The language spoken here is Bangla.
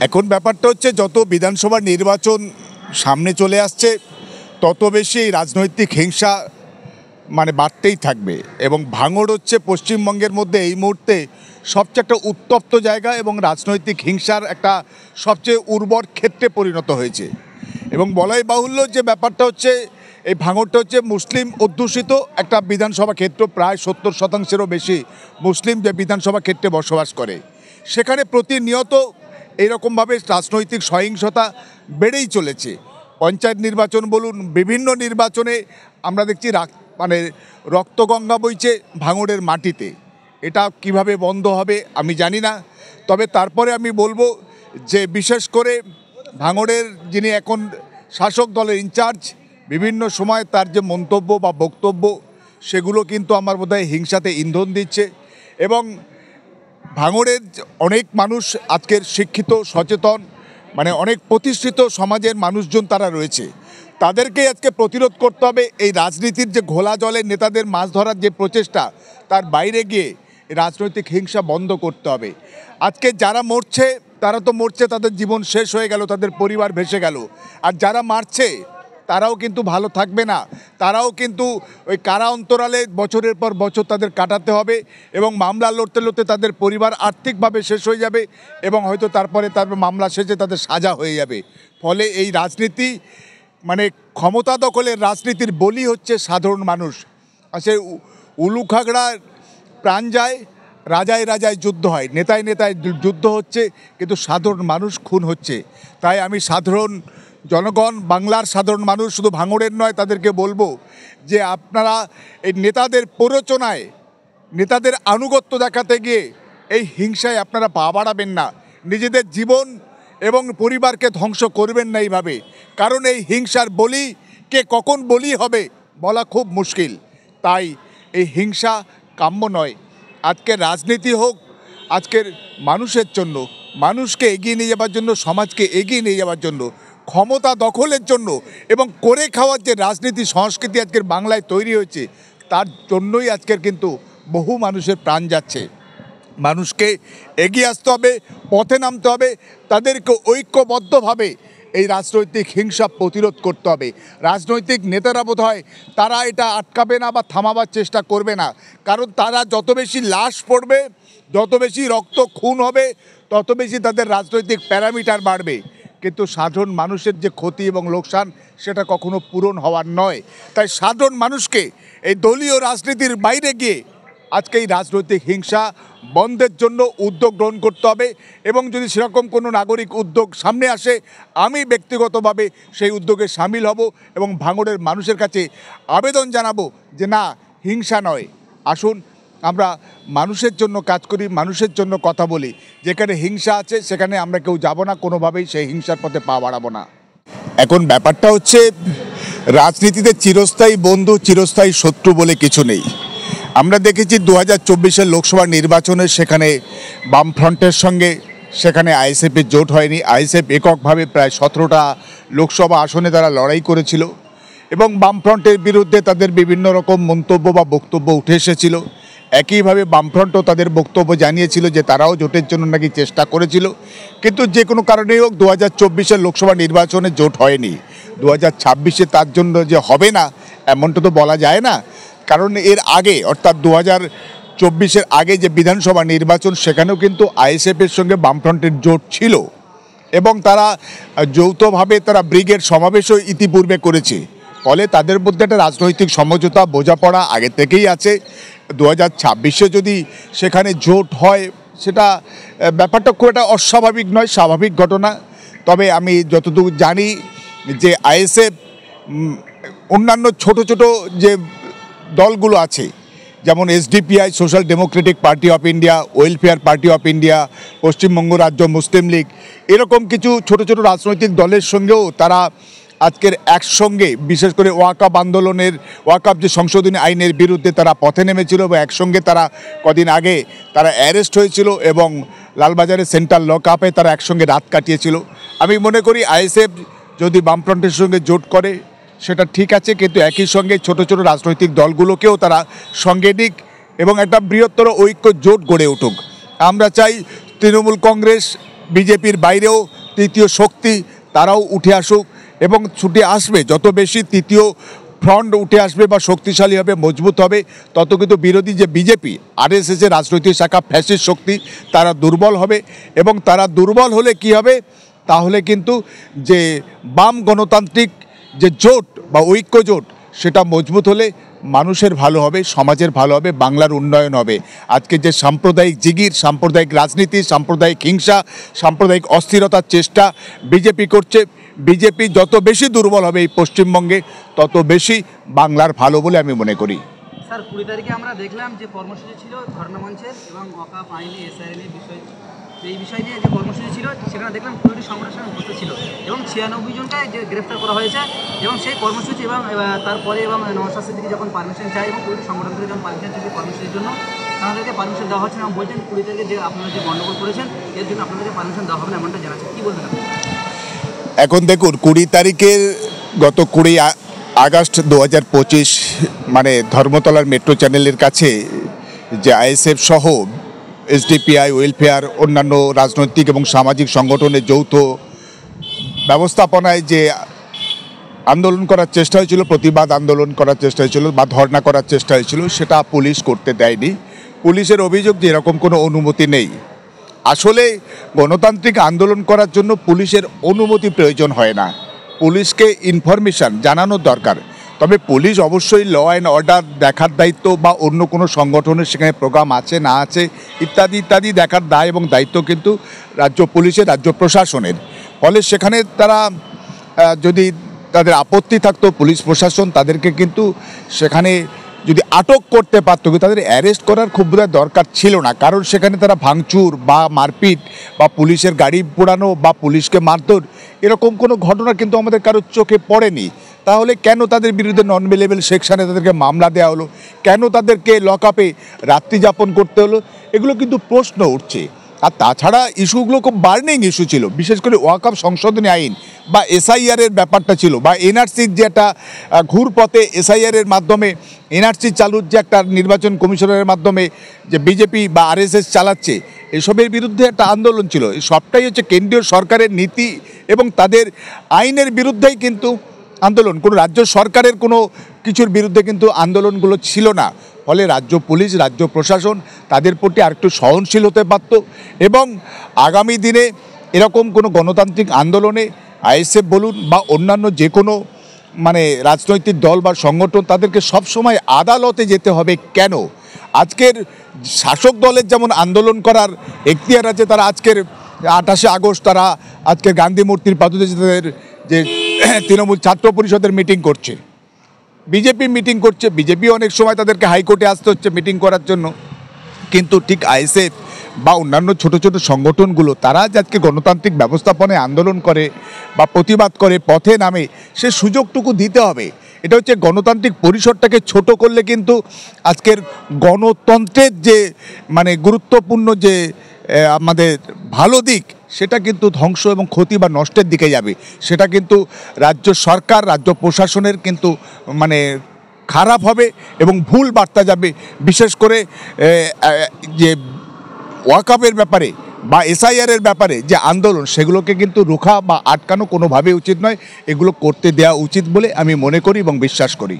এখন ব্যাপারটা হচ্ছে যত বিধানসভা নির্বাচন সামনে চলে আসছে তত বেশি এই রাজনৈতিক হিংসা বাড়তেই থাকবে এবং ভাঙড় হচ্ছে পশ্চিমবঙ্গের মধ্যে এই মুহূর্তে সবচেয়ে একটা উত্তপ্ত জায়গা এবং রাজনৈতিক হিংসার একটা সবচেয়ে উর্বর ক্ষেত্রে পরিণত হয়েছে। এবং বলাই বাহুল্য যে ব্যাপারটা হচ্ছে এই ভাঙড়টা হচ্ছে মুসলিম অধ্যুষিত একটা বিধানসভা ক্ষেত্র, প্রায় 70%-এরও বেশি মুসলিম যে বিধানসভা ক্ষেত্রে বসবাস করে। সেখানে প্রতিনিয়ত এইরকমভাবে রাজনৈতিক সহিংসতা বেড়েই চলেছে। পঞ্চায়েত নির্বাচন বলুন, বিভিন্ন নির্বাচনে আমরা দেখছি রক্তগঙ্গা বইছে ভাঙড়ের মাটিতে। এটা কিভাবে বন্ধ হবে আমি জানি না, তবে তারপরে আমি বলবো যে বিশেষ করে ভাঙড়ের যিনি এখন শাসক দলের ইনচার্জ, বিভিন্ন সময় তার যে মন্তব্য বা বক্তব্য সেগুলো কিন্তু আমার বোধহয় হিংসাতে ইন্ধন দিচ্ছে। এবং ভাঙড়ের অনেক মানুষ আজকের শিক্ষিত, সচেতন, অনেক প্রতিষ্ঠিত সমাজের মানুষজন তারা রয়েছে, তাদেরকে আজকে প্রতিরোধ করতে হবে। এই রাজনীতির যে ঘোলা জলে নেতাদের মাছ ধরার যে প্রচেষ্টা, তার বাইরে গিয়ে রাজনৈতিক হিংসা বন্ধ করতে হবে। আজকে যারা মরছে তারা তো মরছে, তাদের জীবন শেষ হয়ে গেল, তাদের পরিবার ভেসে গেল। আর যারা মারছে তারাও কিন্তু ভালো থাকবে না, তারাও কিন্তু ওই কারা অন্তরালে বছরের পর বছর তাদের কাটাতে হবে এবং মামলা লড়তে লড়তে তাদের পরিবার আর্থিকভাবে শেষ হয়ে যাবে এবং হয়তো তারপরে মামলা শেষে তাদের সাজা হয়ে যাবে। ফলে এই রাজনীতি ক্ষমতা দখলের রাজনীতির বলি হচ্ছে সাধারণ মানুষ। আর সেই উলুখাগড়ার প্রাণ যায়, রাজায় রাজায় যুদ্ধ হয়, নেতায় নেতায় যুদ্ধ হচ্ছে, কিন্তু সাধারণ মানুষ খুন হচ্ছে। তাই আমি সাধারণ জনগণ, বাংলার সাধারণ মানুষ, শুধু ভাঙড়ের নয়, তাদেরকে বলবো যে আপনারা এই নেতাদের প্ররোচনায়, নেতাদের আনুগত্য দেখাতে গিয়ে এই হিংসায় আপনারা পা বাড়াবেন না, নিজেদের জীবন এবং পরিবারকে ধ্বংস করবেন না এইভাবে। কারণ এই হিংসার বলি কে কখন বলি হবে বলা খুব মুশকিল। তাই এই হিংসা কাম্য নয়। আজকের রাজনীতি হোক আজকের মানুষের জন্য, মানুষকে এগিয়ে নিয়ে যাওয়ার জন্য, সমাজকে এগিয়ে নিয়ে যাওয়ার জন্য, ক্ষমতা দখলের জন্য এবং করে খাওয়ার যে রাজনীতি সংস্কৃতি আজকের বাংলায় তৈরি হয়েছে, তার জন্যই আজকের কিন্তু বহু মানুষের প্রাণ যাচ্ছে। মানুষকে এগিয়ে আসতে হবে, পথে নামতে হবে, তাদেরকে ঐক্যবদ্ধভাবে এই রাজনৈতিক হিংসা প্রতিরোধ করতে হবে। রাজনৈতিক নেতারা বোধহয় তারা এটা আটকাবে না বা থামাবার চেষ্টা করবে না, কারণ তারা যত বেশি লাশ পড়বে, যত বেশি রক্ত খুন হবে, তত বেশি তাদের রাজনৈতিক প্যারামিটার বাড়বে। কিন্তু সাধারণ মানুষের যে ক্ষতি এবং লোকসান সেটা কখনো পূরণ হওয়ার নয়। তাই সাধারণ মানুষকে এই দলীয় রাজনীতির বাইরে গিয়ে আজকে এই রাজনৈতিক হিংসা বন্ধের জন্য উদ্যোগ গ্রহণ করতে হবে এবং যদি সেরকম কোনো নাগরিক উদ্যোগ সামনে আসে, আমি ব্যক্তিগতভাবে সেই উদ্যোগে সামিল হব এবং ভাঙড়ের মানুষের কাছে আবেদন জানাবো যে না, হিংসা নয়, আসুন আমরা মানুষের জন্য কাজ করি, মানুষের জন্য কথা বলি। যেখানে হিংসা আছে সেখানে আমরা কেউ যাব না, কোনোভাবেই সেই হিংসার পথে পা বাড়াবো না। এখন ব্যাপারটা হচ্ছে রাজনীতিতে চিরস্থায়ী বন্ধু, চিরস্থায়ী শত্রু বলে কিছু নেই। আমরা দেখেছি 2024-এর লোকসভা নির্বাচনে সেখানে বামফ্রন্টের সঙ্গে সেখানে আইএসএফের জোট হয়নি। আইএসএফ এককভাবে প্রায় 17টা লোকসভা আসনে তারা লড়াই করেছিল এবং বামফ্রন্টের বিরুদ্ধে তাদের বিভিন্ন রকম মন্তব্য বা বক্তব্য উঠে এসেছিল। একইভাবে বামফ্রন্টও তাদের বক্তব্য জানিয়েছিল যে তারাও জোটের জন্য নাকি চেষ্টা করেছিল, কিন্তু যে কোনো কারণেই হোক 2024-এর লোকসভা নির্বাচনে জোট হয়নি। 2026-এ তার জন্য যে হবে না এমনটা তো বলা যায় না, কারণ এর আগে অর্থাৎ 2024-এর আগে যে বিধানসভা নির্বাচন সেখানেও কিন্তু আইএসএফের সঙ্গে বামফ্রন্টের জোট ছিল এবং তারা যৌথভাবে তারা ব্রিগেড সমাবেশও ইতিপূর্বে করেছে। ফলে তাদের মধ্যে একটা রাজনৈতিক সমঝোতা, বোঝাপড়া আগে থেকেই আছে। 2026-এ যদি সেখানে জোট হয় সেটা ব্যাপারটা খুব একটা অস্বাভাবিক নয়, স্বাভাবিক ঘটনা। তবে আমি যতটুকু জানি যে আইএসএফ অন্যান্য ছোট ছোট যে দলগুলো আছে, যেমন SDPI, social Democratic party of India, welfare party of India, Paschimbanga রাজ্য মুসলিম লীগ, এরকম কিছু ছোট ছোট রাজনৈতিক দলের সঙ্গেও তারা আজকের একসঙ্গে, বিশেষ করে ওয়াকআপ যে সংশোধনী আইনের বিরুদ্ধে তারা পথে নেমেছিল এবং একসঙ্গে তারা কদিন আগে তারা অ্যারেস্ট হয়েছিল এবং লালবাজারের সেন্ট্রাল লকআপে তারা একসঙ্গে রাত কাটিয়েছিল। আমি মনে করি আইএসএফ যদি বামফ্রন্টের সঙ্গে জোট করে সেটা ঠিক আছে, কিন্তু একই সঙ্গে ছোট ছোট রাজনৈতিক দলগুলোকেও তারা সঙ্গে নিক এবং একটা বৃহত্তর ঐক্য জোট গড়ে উঠুক। আমরা চাই তৃণমূল কংগ্রেস বিজেপির বাইরেও তৃতীয় শক্তি তারাও উঠে আসুক এবং ছুটে আসবে, যত বেশি তৃতীয় ফ্রন্ট উঠে আসবে বা শক্তিশালী হবে, মজবুত হবে, তত কিন্তু বিরোধী যে বিজেপি আরএসএসের রাজনৈতিক শাখা ফ্যাসিস্ট শক্তি তারা দুর্বল হবে। এবং তারা দুর্বল হলে কি হবে, তাহলে কিন্তু যে বাম গণতান্ত্রিক যে জোট বা ঐক্য জোট সেটা মজবুত হলে মানুষের ভালো হবে, সমাজের ভালো হবে, বাংলার উন্নয়ন হবে। আজকে যে সাম্প্রদায়িক জিগির, সাম্প্রদায়িক রাজনীতি, সাম্প্রদায়িক হিংসা, সাম্প্রদায়িক অস্থিরতার চেষ্টা বিজেপি করছে, বিজেপি যত বেশি দুর্বল হবে এই পশ্চিমবঙ্গে তত বেশি বাংলার ভালো বলে আমি মনে করি। স্যার 20 তারিখে আমরা দেখলাম যে কর্মসূচি ছিল ধর্ণা মঞ্চের এবং ওয়াকফ আইনে এসআইআর বিষয়, এই বিষয় নিয়ে যে কর্মসূচি ছিল সেখানে দেখলাম 20টি সংগঠন উপস্থিত ছিল এবং 96 জনকে যে গ্রেফতার করা হয়েছে এবং সেই কর্মসূচি এবং তারপরে এবং নওশাদ সিদ্দিকী যখন পারমিশন চায় এবং 20টি সংগঠন থেকে যখন পারমিশন চাইছে কর্মসূচির জন্য তাদেরকে পারমিশন দেওয়া হচ্ছে না, বলছেন 20 তারিখে যে আপনারা যে গণ্ডগোল করেছেন এর জন্য আপনাদেরকে পারমিশন দেওয়া হবে না এমনটা জানাচ্ছেন, কী বলবেন আপনি? এখন দেখুন 20 তারিখের গত 20 আগস্ট 2025 মানে ধর্মতলার মেট্রো চ্যানেলের কাছে যে আইএসএফ সহ এসডিপিআই, ওয়েলফেয়ার, অন্যান্য রাজনৈতিক এবং সামাজিক সংগঠনের যৌথ ব্যবস্থাপনায় যে আন্দোলন করার চেষ্টা হয়েছিল, প্রতিবাদ আন্দোলন করার চেষ্টা হয়েছিল বা ধর্ণা করার চেষ্টা হয়েছিল, সেটা পুলিশ করতে দেয়নি। পুলিশের অভিযোগ যে এরকম কোনো অনুমতি নেই। আসলে গণতান্ত্রিক আন্দোলন করার জন্য পুলিশের অনুমতি প্রয়োজন হয় না, পুলিশকে ইনফরমেশন জানানোর দরকার। তবে পুলিশ অবশ্যই ল অ্যান্ড অর্ডার দেখার দায়িত্ব বা অন্য কোনো সংগঠনের সেখানে প্রোগ্রাম আছে না আছে ইত্যাদি ইত্যাদি দেখার দায় এবং দায়িত্ব কিন্তু রাজ্য পুলিশের, রাজ্য প্রশাসনের। ফলে সেখানে তারা যদি তাদের আপত্তি থাকতো, পুলিশ প্রশাসন তাদেরকে কিন্তু সেখানে যদি আটক করতে পারত, তাদের অ্যারেস্ট করার খুব দরকার ছিল না। কারণ সেখানে তারা ভাঙচুর বা মারপিট বা পুলিশের গাড়ি পোড়ানো বা পুলিশকে মারধর এরকম কোনো ঘটনা কিন্তু আমাদের কারোর চোখে পড়েনি। তাহলে কেন তাদের বিরুদ্ধে নন বেলেবল সেকশানে তাদেরকে মামলা দেওয়া হলো, কেন তাদেরকে লকআপে রাত্রি যাপন করতে হলো, এগুলো কিন্তু প্রশ্ন উঠছে। আর তাছাড়া ইস্যুগুলো খুব বার্নিং ইস্যু ছিল, বিশেষ করে ওয়াকফ সংশোধনী আইন বা এসআইআরের ব্যাপারটা ছিল, বা এনআরসির যে একটা ঘুরপথে এসআইআরের মাধ্যমে এনআরসি চালুর যে একটা নির্বাচন কমিশনের মাধ্যমে যে বিজেপি বা আরএসএস চালাচ্ছে, এসবের বিরুদ্ধে একটা আন্দোলন ছিল। এই সবটাই হচ্ছে কেন্দ্রীয় সরকারের নীতি এবং তাদের আইনের বিরুদ্ধেই কিন্তু আন্দোলন, কোনো রাজ্য সরকারের কোনো কিছুর বিরুদ্ধে কিন্তু আন্দোলনগুলো ছিল না। ফলে রাজ্য পুলিশ, রাজ্য প্রশাসন তাদের প্রতি আরেকটু সহনশীল হতে পারত এবং আগামী দিনে এরকম কোনো গণতান্ত্রিক আন্দোলনে আইএসএফ বলুন বা অন্যান্য যে কোনো মানে রাজনৈতিক দল বা সংগঠন তাদেরকে সবসময় আদালতে যেতে হবে কেন? আজকের শাসক দলের যেমন আন্দোলন করার এখতিয়ার আছে, তারা আজকের 28শে আগস্ট তারা আজকের গান্ধী মূর্তির পাদদেশে তাদের যে তৃণমূল ছাত্র পরিষদের মিটিং করছে, বিজেপি মিটিং করছে, বিজেপি অনেক সময় তাদেরকে হাইকোর্টে আসতে হচ্ছে মিটিং করার জন্য। কিন্তু ঠিক আইএসএফ বা অন্যান্য ছোট ছোট সংগঠনগুলো তারা আজকে গণতান্ত্রিক ব্যবস্থাপনায় আন্দোলন করে বা প্রতিবাদ করে পথে নামে, সে সুযোগটুকু দিতে হবে। এটা হচ্ছে গণতান্ত্রিক পরিসরটাকে ছোট করলে কিন্তু আজকের গণতন্ত্রের যে মানে গুরুত্বপূর্ণ যে আমাদের ভালো দিক সেটা কিন্তু ধ্বংস এবং ক্ষতি বা নষ্টের দিকে যাবে। সেটা কিন্তু রাজ্য সরকার, রাজ্য প্রশাসনের কিন্তু মানে খারাপ হবে এবং ভুল বার্তা যাবে। বিশেষ করে যে ওয়াকফের ব্যাপারে বা এসআইআরের ব্যাপারে যে আন্দোলন, সেগুলোকে কিন্তু রোখা বা আটকানো কোনোভাবেই উচিত নয়, এগুলো করতে দেওয়া উচিত বলে আমি মনে করি এবং বিশ্বাস করি।